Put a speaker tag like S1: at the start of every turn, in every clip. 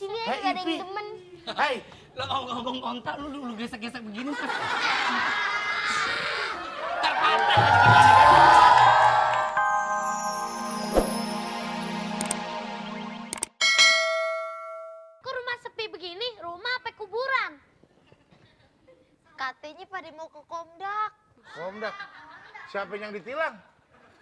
S1: sini aja gak ada yang demen.
S2: Hai,
S3: Lo ngomong kontak lu gesek-gesek begini. Terpatah.
S1: Kok rumah sepi begini? Rumah apa kuburan? Katanya pada mau ke Komdak.
S2: Komdak. Siapa yang ditilang?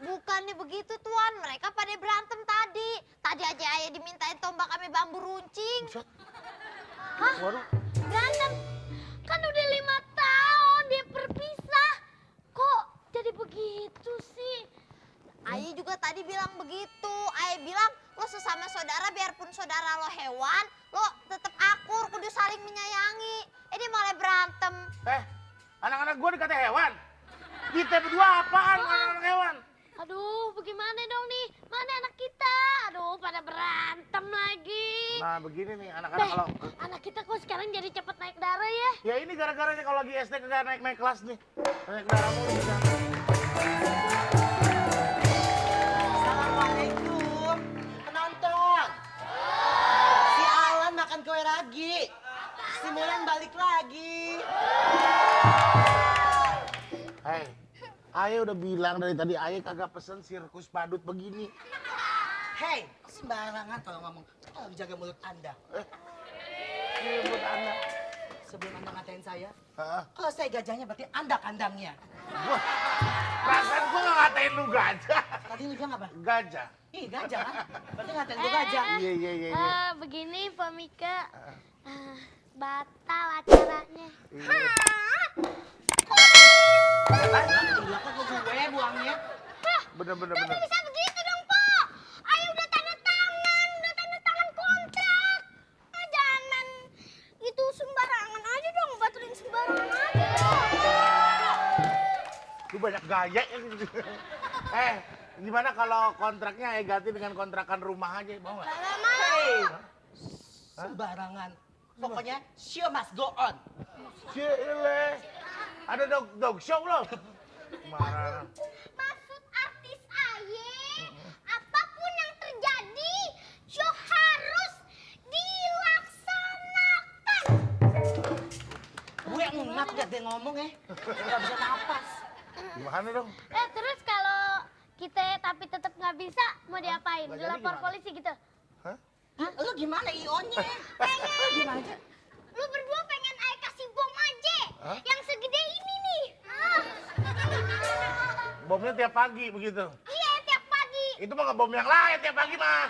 S1: Bukannya begitu Tuan, mereka pada berantem tadi. Tadi aja ayah dimintain tombak kami bambu runcing.
S2: Buset.
S1: Hah?
S2: Waduh.
S1: Berantem? Kan udah 5 tahun dia berpisah. Kok jadi begitu sih? Ayah juga tadi bilang begitu. Ayah bilang lo sesama saudara biarpun saudara lo hewan, lo tetap akur, kudu saling menyayangi. Dia malah berantem.
S2: Anak-anak gue dikata hewan. Kita berdua apaan anak-anak hewan?
S1: Aduh, bagaimana dong nih? Mana anak kita? Aduh, pada berantem lagi.
S2: Nah begini nih anak-anak kalau...
S1: Anak kita kok sekarang jadi cepet naik darah ya?
S2: Ya ini gara-garanya kalau lagi SD kagak naik-naik kelas nih. Naik darah mulu bisa.
S4: Assalamualaikum, penonton. Si Alan makan kue lagi. Si Mulan balik lagi.
S2: Hei, Ayah udah bilang dari tadi Ayah kagak pesen sirkus badut begini.
S4: Hei, sembarangan kalau ngomong. Tolong jaga mulut Anda.
S2: Ini buat Anda.
S4: Sebelum Anda ngatain saya,
S2: Hah?
S4: kalau saya gajahnya berarti Anda kandangnya.
S2: Gua, perasaan gua nggak ngatain lu gajah.
S4: Tadi lu bilang apa?
S2: Gajah.
S4: Ih, gajah kan? Berarti ngatain gue gajah.
S2: Iya.
S1: Begini Pak Mika, batal acaranya.
S2: Iya.
S4: Gila kok gue buangnya.
S2: Bener.
S1: Bisa begitu dong, Pak. Ayo udah tanda tangan kontrak. Jangan itu sembarangan aja dong, batalin sembarangan aja.
S2: Lu banyak gaya ya. Gimana kalau kontraknya Ayah ganti dengan kontrakan rumah aja, mau nggak?
S4: Hei, sembarangan. Pokoknya show must go on.
S2: Cile, ada dog show loh. Marah.
S1: Maksud artis Aye, apapun yang terjadi, show harus dilaksanakan.
S4: Gue ngap liat dia ngomong ya. Gak bisa napas.
S2: Gimana dong?
S1: Terus kalau kita tapi tetap nggak bisa, mau diapain?
S2: Nggak jadi
S1: Dilapor
S2: gimana?
S1: polisi gitu?
S2: Hah?
S4: Hah? Lu gimana IO-nya? Lu gimana aja?
S1: Lu berdua pengen Aye kasih bom aja,
S2: Hah?
S1: yang segede ini nih.
S2: Bomnya tiap pagi begitu.
S1: Iya, tiap pagi.
S2: Itu mah nggak bom yang lain tiap pagi mah.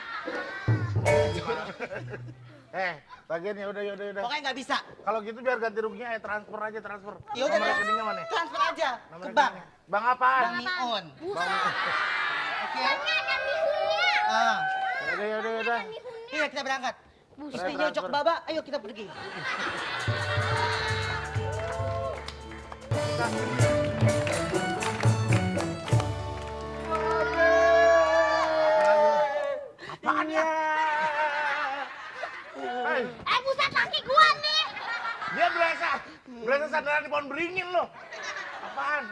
S2: Bagian ya udah.
S4: Pokoknya nggak bisa.
S2: Kalau gitu biar ganti ruginya transfer aja.
S4: Ya udah,
S2: Nomor rekeningnya mana?
S4: transfer aja
S2: Nomor
S4: ke bank.
S2: rekeningnya. Bang apaan?
S4: Bang Miun. Oke?
S1: Nggak ada mihunnya.
S4: Ah.
S2: Yaudah.
S4: Iya, kita berangkat.
S1: Buset.
S4: Istrinya Jok Baba, ayo kita pergi.
S2: Apaan ya? Hei,
S1: Buset kaki gua nih.
S2: dia berasa sandaran di pohon beringin loh. Apaan?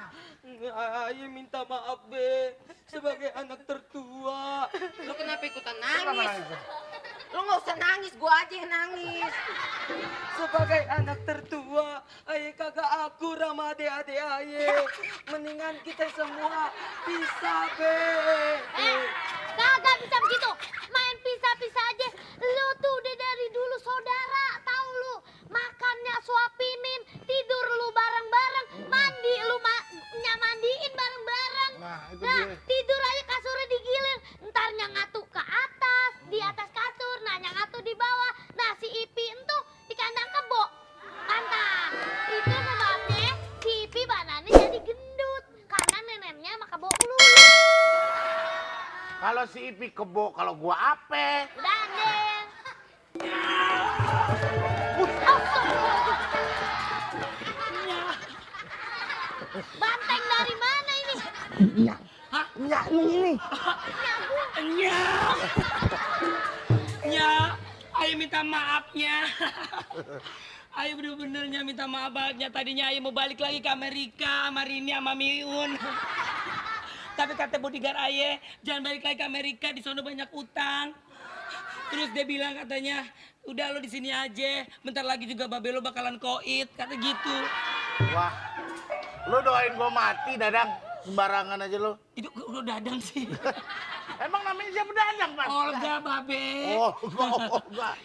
S3: Ayah minta maaf be, sebagai anak tertua.
S5: Lo kenapa ikutan
S2: Kenapa
S5: nangis?
S2: nangis?
S5: Lo nggak usah nangis, gua aja yang nangis.
S3: Sebagai anak tertua, ayah kagak akur sama adik-adik ayah. Mendingan kita semua pisah be.
S1: Kagak bisa begitu. Main pisah-pisah aja. Lu tuh udah dari dulu saudara, tahu lu. Makannya suapinin, tidur lu bareng-bareng, mandi lu mandiin bareng-bareng.
S2: Nah, itu dia.
S1: Tidur aja kasurnya digilir. Ntarnya ngatu ke atas, di atas kasur, nanya ngatu di bawah. Nah, si Ipi itu di kandang kebo. Kantang. Itu sebabnya si Ipi banannya jadi gendut. Karena neneknya sama kebo melulu.
S2: Kalau si Ipi kebo, kalau gua ape?
S1: Udah, Anden. Banteng dari mana ini?
S2: Nyak ini.
S3: Nya, ayah minta maafnya. Ayah bener-benernya minta maaf banget. Tadinya ayah mau balik lagi ke Amerika sama Rini sama Miun. Tapi kata bodyguard ayah, jangan balik lagi ke Amerika, di sana banyak utang. Terus dia bilang katanya, udah lo di sini aja, bentar lagi juga babe lo bakalan koit, kata gitu.
S2: Wah, lu doain gua mati, Dadang. Sembarangan aja lu.
S3: Itu udah dadang sih.
S2: Emang namanya siapa Dadang, Mas?
S3: Olga babe.
S2: Oh, enggak.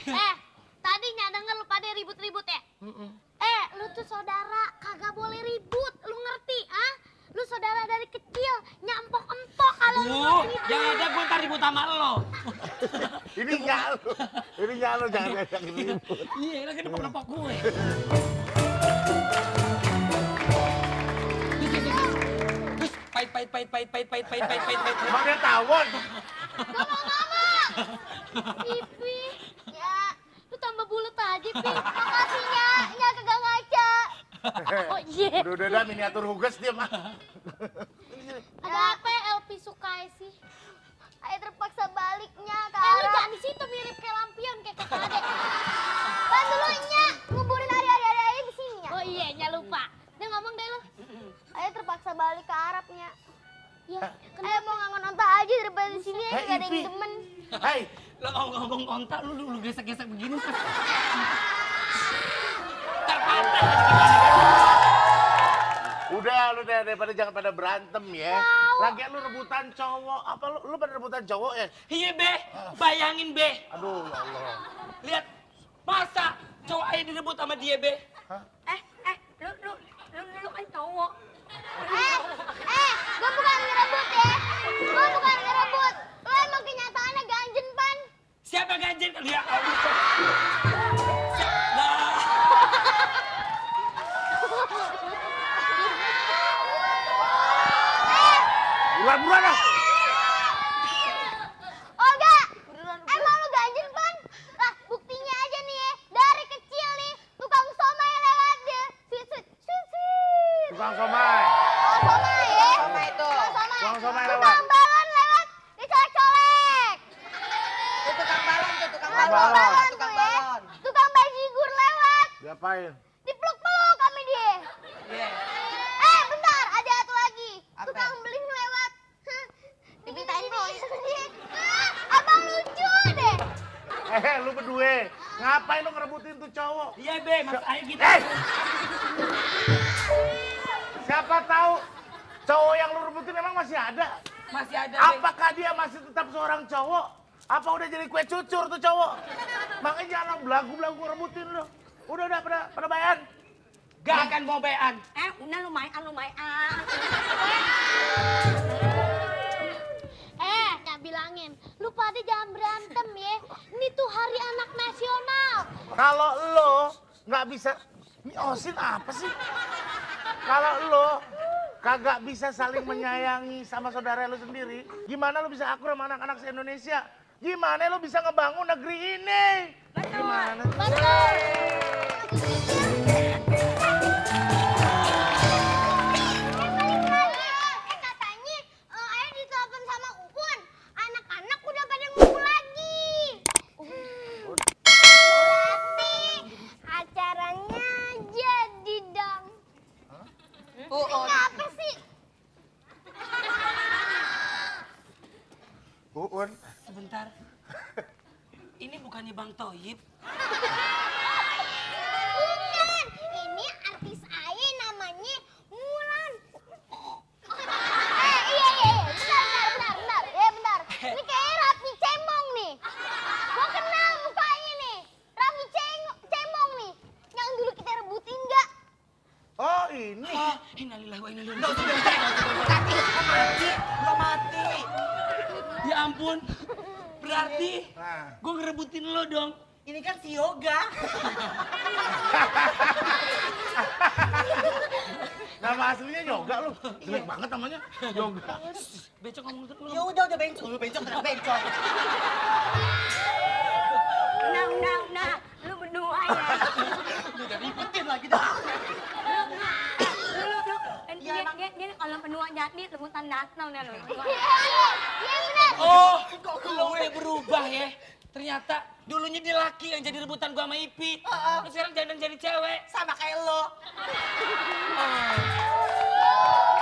S1: Tadi denger lu pada ribut-ribut ya? Lu tuh saudara, kagak boleh ribut, lu ngerti, ah? Lu saudara dari kecil, nyampok-empok kalau lu
S3: Duh,
S1: ribut.
S3: jangan ada gue ntar ribut sama lo.
S2: Ini nyalo. Ini nyalo, jangan ngajak ribut.
S3: Iya, lagi nepok-nepok gue. Terus, pahit.
S2: Emang dia tawon.
S1: Pipi, ya, lu tambah bulet aja, Pi. Makasih, Nya kagak ngaca. Oh iya.
S2: Udah dah miniatur Huges dia mah.
S1: Ada apa ya LP Sukai sih? Ayo terpaksa baliknya ke arah. Lu jangan di situ mirip kayak lampion kayak kata adek. Bantu lu Nya, nguburin hari-hari di sini ya. Oh iya, Nya lupa. Dia ngomong deh lu. Ayo terpaksa balik ke Arabnya. Ya, ayo mau ngangon onta aja daripada di sini aja gak ada yang demen.
S2: Hei,
S3: Lo ngomong ontak, lu gesek-gesek begini. Terpatah.
S2: udah lu daripada jangan pada berantem ya. Lagian lu rebutan cowok. Apa lu pada rebutan cowok ya?
S3: Iya be, bayangin be.
S2: Aduh, ya Allah.
S3: Lihat, masa cowok ayah direbut sama dia be?
S5: Lu kan cowok.
S1: Gue bukan ngerebut ya. Gue bukan ngerebut. Lo emang kenyataannya ganjen, Pan.
S3: Siapa ganjen? Ya Allah. Nah,
S2: Buruan dah.
S1: Olga, emang lu ganjen, Pan? Lah, buktinya aja nih ya. Dari kecil nih, tukang somai lewat dia. Sweet.
S2: Tukang somai.
S1: Tukang somai ya.
S5: Apa itu?
S2: Tukang somai lewat.
S1: Tukang balon lewat, dicolek-colek.
S5: Tuh tukang balon.
S1: Tukang
S2: balon.
S1: balon
S5: Tukang
S1: tuh ya.
S5: balon.
S1: Tukang bajigur lewat,
S2: Diapain?
S1: dipeluk-peluk kami dia.
S5: Iya.
S1: Bentar, ada satu lagi.
S5: Apa?
S1: Tukang beling lewat. Dimintain poin. Abang lucu deh.
S2: Lu berdua. Ngapain lu ngerebutin tuh cowok?
S3: iya be, mas ayah gitu.
S2: Siapa tahu cowok yang lu rebutin memang masih ada?
S3: Masih ada be.
S2: Apakah dia masih tetap seorang cowok? Apa udah jadi kue cucur tuh cowok? Makanya jangan belagu-belagu rebutin lu. Udah pada bayan.
S3: Gak akan mau bayan.
S5: Udah lumayan.
S1: Nyak bilangin, lu pada jangan berantem ya. Ini tuh hari anak nasional.
S2: Kalau lo nggak bisa, ini Osin apa sih? Kalau lo kagak bisa saling menyayangi sama saudara lo sendiri, gimana lo bisa akur sama anak-anak se-Indonesia? Gimana lo bisa ngebangun negeri ini? Gimana?
S1: Betul. Katanya ayah ditelepon sama Uun. Anak-anak udah pada ngumpul lagi. Berarti acaranya jadi dong. Ini apa sih?
S2: Uun,
S3: Sebentar. Ini bukannya Bang Toyib?
S1: Bukan, ini artis ayah namanya Mulan. Iya, bentar. Ini kayak Raffi Cemong nih. Gua kenal mukanya nih. Raffi Cemong nih. Yang dulu kita rebutin nggak?
S2: oh ini.
S3: Innalillahi wa inna ilaihi
S5: Udah,
S3: raji'un.
S5: belum mati.
S3: Ya ampun. Berarti
S2: Nah,
S3: gue ngerebutin lo dong.
S5: Ini kan si Yoga.
S2: nama aslinya Yoga lu. Jelek banget namanya. Yoga.
S3: Becok ngomong terus.
S5: Ya udah bencong. Lu kenapa bencong? Nah, lu berdua ya.
S4: Udah ribetin lagi dah.
S5: Dia kalau berdua jadi rebutan datang nih lu.
S1: Iya benar.
S3: Oh, lo udah berubah ya. Ternyata dulunya dia laki yang jadi rebutan gua sama Ipi. Terus sekarang jadi cewek.
S5: Sama kayak lo.
S3: Oh.